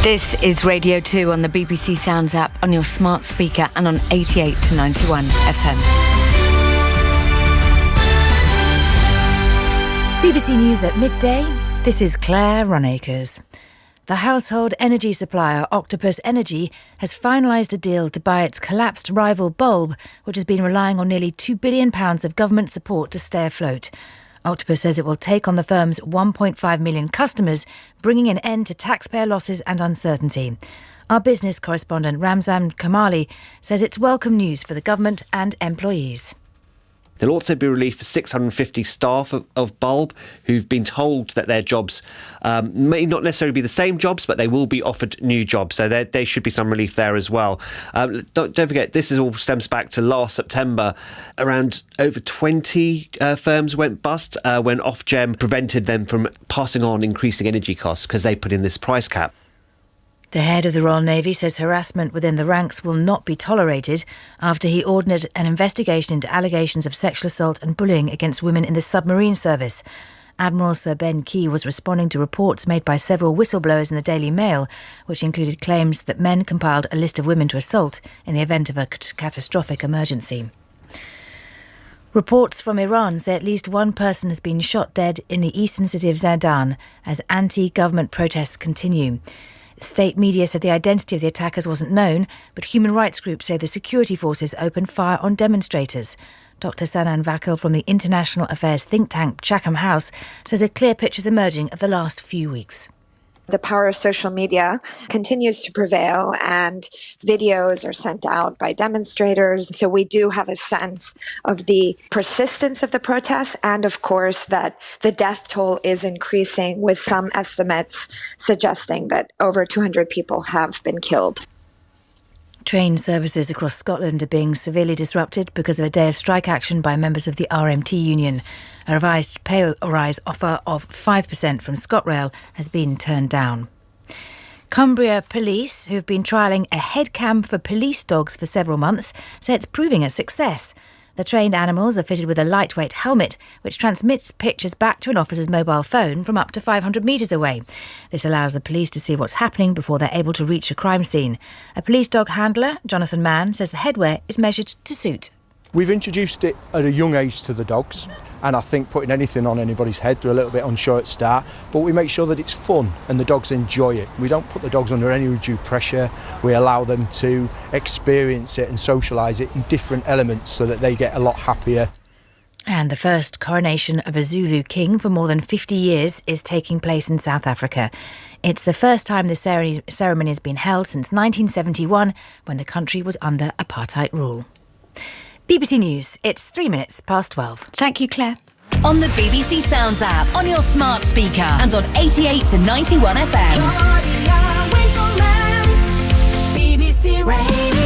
This is Radio 2 on the BBC Sounds app, on your smart speaker and on 88 to 91 FM. BBC News at midday. This is Claire Runacres. The household energy supplier Octopus Energy has finalised a deal to buy its collapsed rival Bulb, which has been relying on nearly £2 billion of government support to stay afloat. Octopus says it will take on the firm's 1.5 million customers, bringing an end to taxpayer losses and uncertainty. Our business correspondent Ramzan Kamali says it's welcome news for the government and employees. There'll also be relief for 650 staff of Bulb who've been told that their jobs may not necessarily be the same jobs, but they will be offered new jobs. So there should be some relief there as well. Don't forget, this all stems back to last September. Around over 20 firms went bust when Ofgem prevented them from passing on increasing energy costs because they put in this price cap. The head of the Royal Navy says harassment within the ranks will not be tolerated after he ordered an investigation into allegations of sexual assault and bullying against women in the submarine service. Admiral Sir Ben Key was responding to reports made by several whistleblowers in the Daily Mail, which included claims that men compiled a list of women to assault in the event of a catastrophic emergency. Reports from Iran say at least one person has been shot dead in the eastern city of Zaydan as anti-government protests continue. State media said the identity of the attackers wasn't known, but human rights groups say the security forces opened fire on demonstrators. Dr. Sanan Vakil from the international affairs think tank Chatham House says a clear picture is emerging of the last few weeks. The power of social media continues to prevail and videos are sent out by demonstrators. So we do have a sense of the persistence of the protests and, of course, that the death toll is increasing, with some estimates suggesting that over 200 people have been killed. Train services across Scotland are being severely disrupted because of a day of strike action by members of the RMT union. A revised pay rise offer of 5% from ScotRail has been turned down. Cumbria Police, who have been trialling a head cam for police dogs for several months, say it's proving a success. The trained animals are fitted with a lightweight helmet which transmits pictures back to an officer's mobile phone from up to 500 metres away. This allows the police to see what's happening before they're able to reach a crime scene. A police dog handler, Jonathan Mann, says the headwear is measured to suit. We've introduced it at a young age to the dogs, and I think putting anything on anybody's head, they're a little bit unsure at start, but we make sure that it's fun and the dogs enjoy it. We don't put the dogs under any undue pressure. We allow them to experience it and socialise it in different elements so that they get a lot happier. And the first coronation of a Zulu king for more than 50 years is taking place in South Africa. It's the first time the ceremony has been held since 1971, when the country was under apartheid rule. BBC News, it's 3 minutes past 12. Thank you, Claire. On the BBC Sounds app, on your smart speaker and on 88 to 91 FM. BBC Radio.